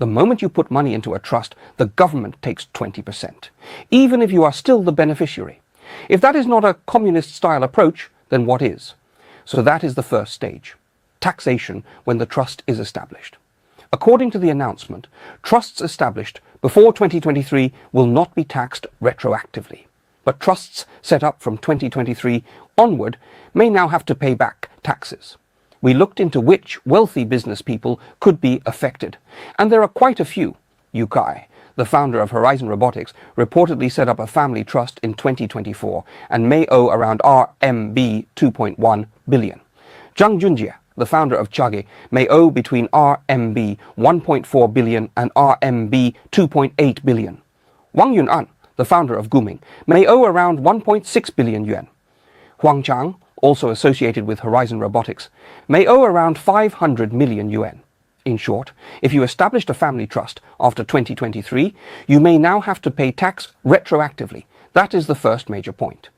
The moment you put money into a trust, the government takes 20%, even if you are still the beneficiary. If that is not a communist-style approach, then what is? So that is the first stage, taxation when the trust is established. According to the announcement, trusts established before 2023 will not be taxed retroactively, but trusts set up from 2023 onward may now have to pay back taxes. We looked into which wealthy business people could be affected, and there are quite a few. Yu Kai, the founder of Horizon Robotics, reportedly set up a family trust in 2024 and may owe around RMB 2.1 billion. Zhang Junjie, the founder of Chage, may owe between RMB 1.4 billion and RMB 2.8 billion. Wang Yun'an, the founder of Guming, may owe around 1.6 billion yuan. Huang Chang, also associated with Horizon Robotics, may owe around 500 million yuan. In short, if you established a family trust after 2023, you may now have to pay tax retroactively. That is the first major point.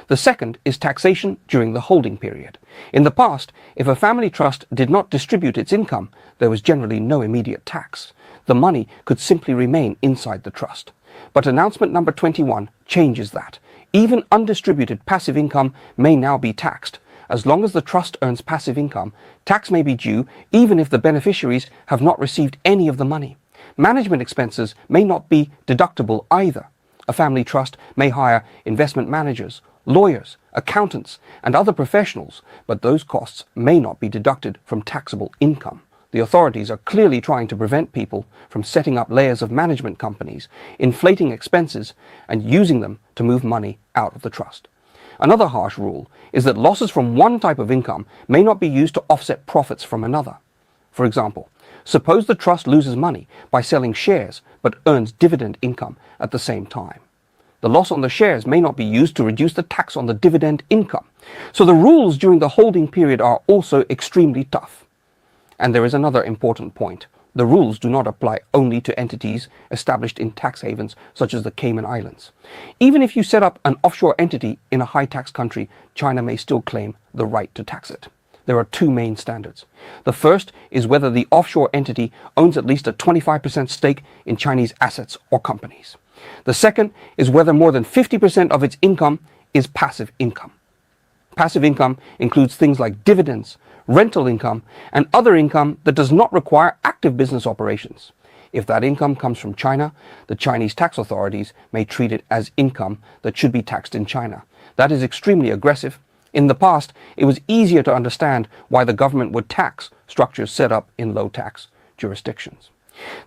The second is taxation during the holding period. In the past, if a family trust did not distribute its income, there was generally no immediate tax. The money could simply remain inside the trust. But announcement number 21 changes that. Even undistributed passive income may now be taxed. As long as the trust earns passive income, tax may be due even if the beneficiaries have not received any of the money. Management expenses may not be deductible either. A family trust may hire investment managers, lawyers, accountants, and other professionals, but those costs may not be deducted from taxable income. The authorities are clearly trying to prevent people from setting up layers of management companies, inflating expenses, and using them to move money out of the trust. Another harsh rule is that losses from one type of income may not be used to offset profits from another. For example, suppose the trust loses money by selling shares but earns dividend income at the same time. The loss on the shares may not be used to reduce the tax on the dividend income. So the rules during the holding period are also extremely tough. And there is another important point. The rules do not apply only to entities established in tax havens such as the Cayman Islands. Even if you set up an offshore entity in a high-tax country, China may still claim the right to tax it. There are two main standards. The first is whether the offshore entity owns at least a 25% stake in Chinese assets or companies. The second is whether more than 50% of its income is passive income. Passive income includes things like dividends, rental income, and other income that does not require active business operations. If that income comes from China, the Chinese tax authorities may treat it as income that should be taxed in China. That is extremely aggressive. In the past, it was easier to understand why the government would tax structures set up in low-tax jurisdictions.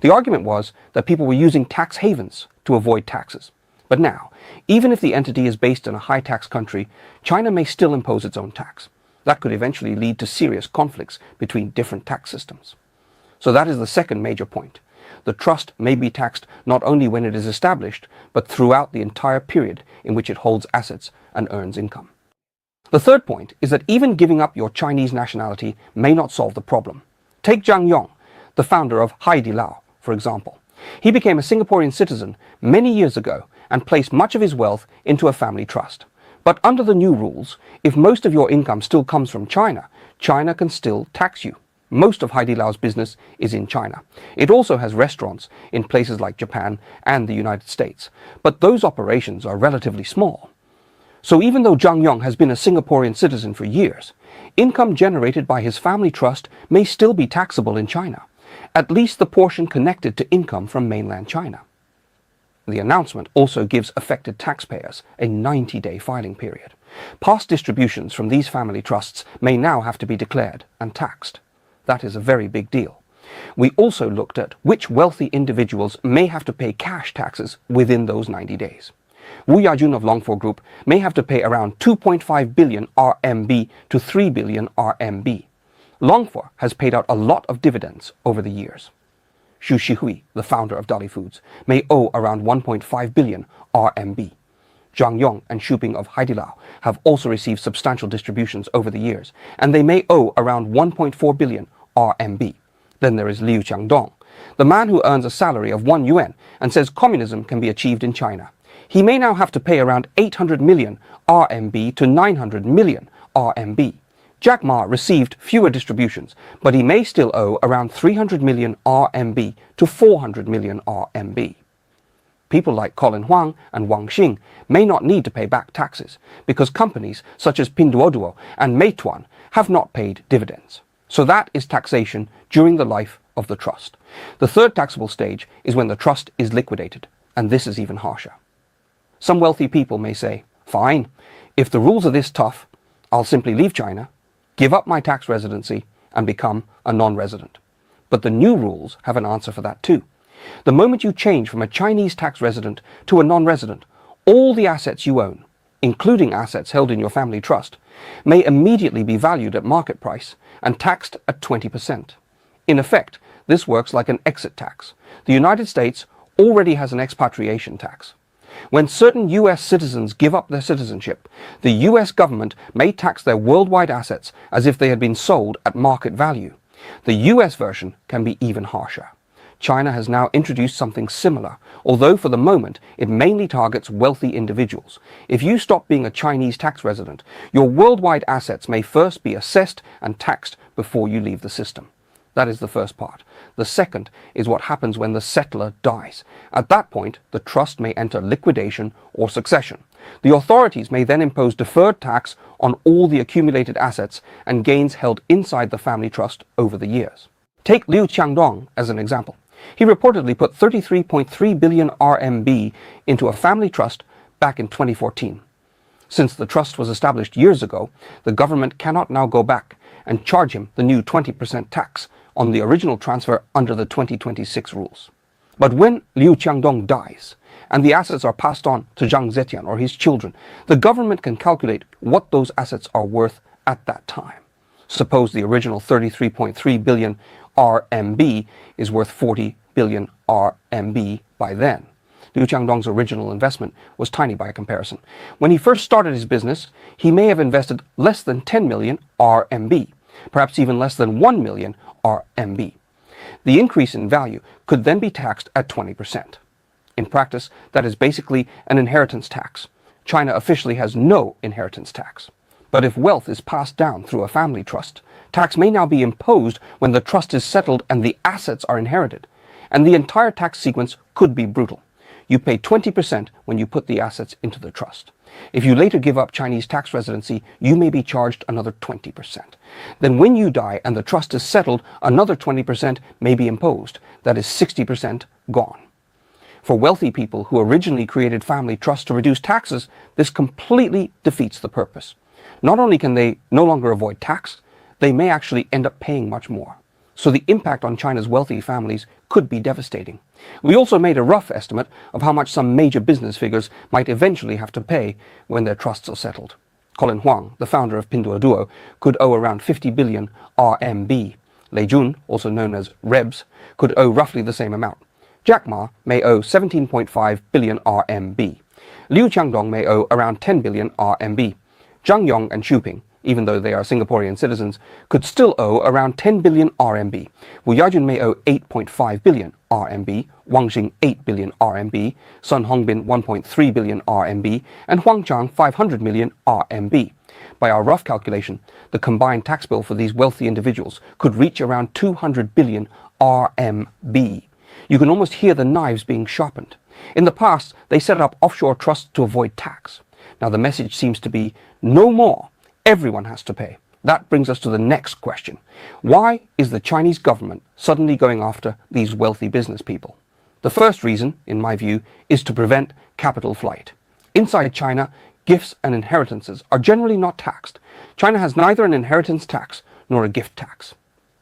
The argument was that people were using tax havens to avoid taxes. But now, even if the entity is based in a high-tax country, China may still impose its own tax. That could eventually lead to serious conflicts between different tax systems. So that is the second major point. The trust may be taxed not only when it is established, but throughout the entire period in which it holds assets and earns income. The third point is that even giving up your Chinese nationality may not solve the problem. Take Zhang Yong, the founder of Haidilao, for example. He became a Singaporean citizen many years ago and placed much of his wealth into a family trust. But under the new rules, if most of your income still comes from China, China can still tax you. Most of Haidilao's business is in China. It also has restaurants in places like Japan and the United States, but those operations are relatively small. So even though Zhang Yong has been a Singaporean citizen for years, income generated by his family trust may still be taxable in China, at least the portion connected to income from mainland China. The announcement also gives affected taxpayers a 90-day filing period. Past distributions from these family trusts may now have to be declared and taxed. That is a very big deal. We also looked at which wealthy individuals may have to pay cash taxes within those 90 days. Wu Yajun of Longfor Group may have to pay around 2.5 billion RMB to 3 billion RMB. Longfor has paid out a lot of dividends over the years. Xu Shihui, the founder of Dali Foods, may owe around 1.5 billion RMB. Zhang Yong and Xu Ping of Haidilao have also received substantial distributions over the years, and they may owe around 1.4 billion RMB. Then there is Liu Qiangdong, the man who earns a salary of 1 yuan and says communism can be achieved in China. He may now have to pay around 800 million RMB to 900 million RMB. Jack Ma received fewer distributions, but he may still owe around 300 million RMB to 400 million RMB. People like Colin Huang and Wang Xing may not need to pay back taxes because companies such as Pinduoduo and Meituan have not paid dividends. So that is taxation during the life of the trust. The third taxable stage is when the trust is liquidated, and this is even harsher. Some wealthy people may say, fine, if the rules are this tough, I'll simply leave China, give up my tax residency, and become a non-resident. But the new rules have an answer for that too. The moment you change from a Chinese tax resident to a non-resident, all the assets you own, including assets held in your family trust, may immediately be valued at market price and taxed at 20%. In effect, this works like an exit tax. The United States already has an expatriation tax. When certain US citizens give up their citizenship, the US government may tax their worldwide assets as if they had been sold at market value. The US version can be even harsher. China has now introduced something similar, although for the moment it mainly targets wealthy individuals. If you stop being a Chinese tax resident, your worldwide assets may first be assessed and taxed before you leave the system. That is the first part. The second is what happens when the settler dies. At that point, the trust may enter liquidation or succession. The authorities may then impose deferred tax on all the accumulated assets and gains held inside the family trust over the years. Take Liu Qiangdong as an example. He reportedly put 33.3 billion RMB into a family trust back in 2014. Since the trust was established years ago, the government cannot now go back and charge him the new 20% tax on the original transfer under the 2026 rules. But when Liu Qiangdong dies, and the assets are passed on to Zhang Zetian or his children, the government can calculate what those assets are worth at that time. Suppose the original 33.3 billion RMB is worth 40 billion RMB by then. Liu Qiangdong's original investment was tiny by comparison. When he first started his business, he may have invested less than 10 million RMB, perhaps even less than 1 million RMB. The increase in value could then be taxed at 20%. In practice, that is basically an inheritance tax. China officially has no inheritance tax. But if wealth is passed down through a family trust, tax may now be imposed when the trust is settled and the assets are inherited. And the entire tax sequence could be brutal. You pay 20% when you put the assets into the trust. If you later give up Chinese tax residency, you may be charged another 20%. Then when you die and the trust is settled, another 20% may be imposed. That is 60% gone. For wealthy people who originally created family trusts to reduce taxes, this completely defeats the purpose. Not only can they no longer avoid tax, they may actually end up paying much more. So the impact on China's wealthy families could be devastating. We also made a rough estimate of how much some major business figures might eventually have to pay when their trusts are settled. Colin Huang, the founder of Pinduoduo, could owe around 50 billion RMB. Lei Jun, also known as Rebs, could owe roughly the same amount. Jack Ma may owe 17.5 billion RMB. Liu Qiangdong may owe around 10 billion RMB. Zhang Yong and Xu Ping, even though they are Singaporean citizens, could still owe around 10 billion RMB. Wu Yajun may owe 8.5 billion RMB, Wang Xing 8 billion RMB, Sun Hongbin 1.3 billion RMB, and Huang Chang 500 million RMB. By our rough calculation, the combined tax bill for these wealthy individuals could reach around 200 billion RMB. You can almost hear the knives being sharpened. In the past, they set up offshore trusts to avoid tax. Now the message seems to be, no more. Everyone has to pay. That brings us to the next question. Why is the Chinese government suddenly going after these wealthy business people? The first reason, in my view, is to prevent capital flight. Inside China, gifts and inheritances are generally not taxed. China has neither an inheritance tax nor a gift tax.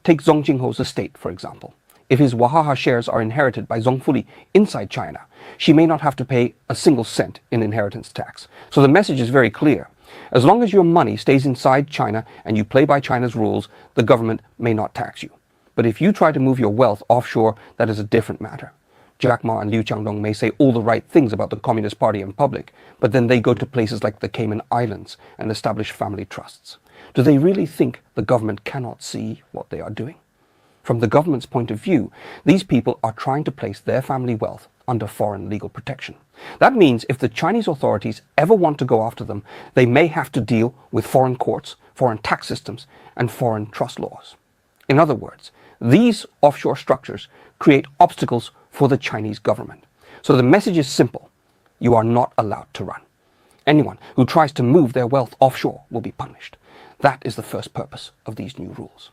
Take Zhong Jingho's estate, for example. If his Wahaha shares are inherited by Zhong Fuli inside China, she may not have to pay a single cent in inheritance tax. So the message is very clear. As long as your money stays inside China and you play by China's rules, the government may not tax you. But if you try to move your wealth offshore, that is a different matter. Jack Ma and Liu Qiangdong may say all the right things about the Communist Party in public, but then they go to places like the Cayman Islands and establish family trusts. Do they really think the government cannot see what they are doing? From the government's point of view, these people are trying to place their family wealth under foreign legal protection. That means if the Chinese authorities ever want to go after them, they may have to deal with foreign courts, foreign tax systems, and foreign trust laws. In other words, these offshore structures create obstacles for the Chinese government. So the message is simple: you are not allowed to run. Anyone who tries to move their wealth offshore will be punished. That is the first purpose of these new rules.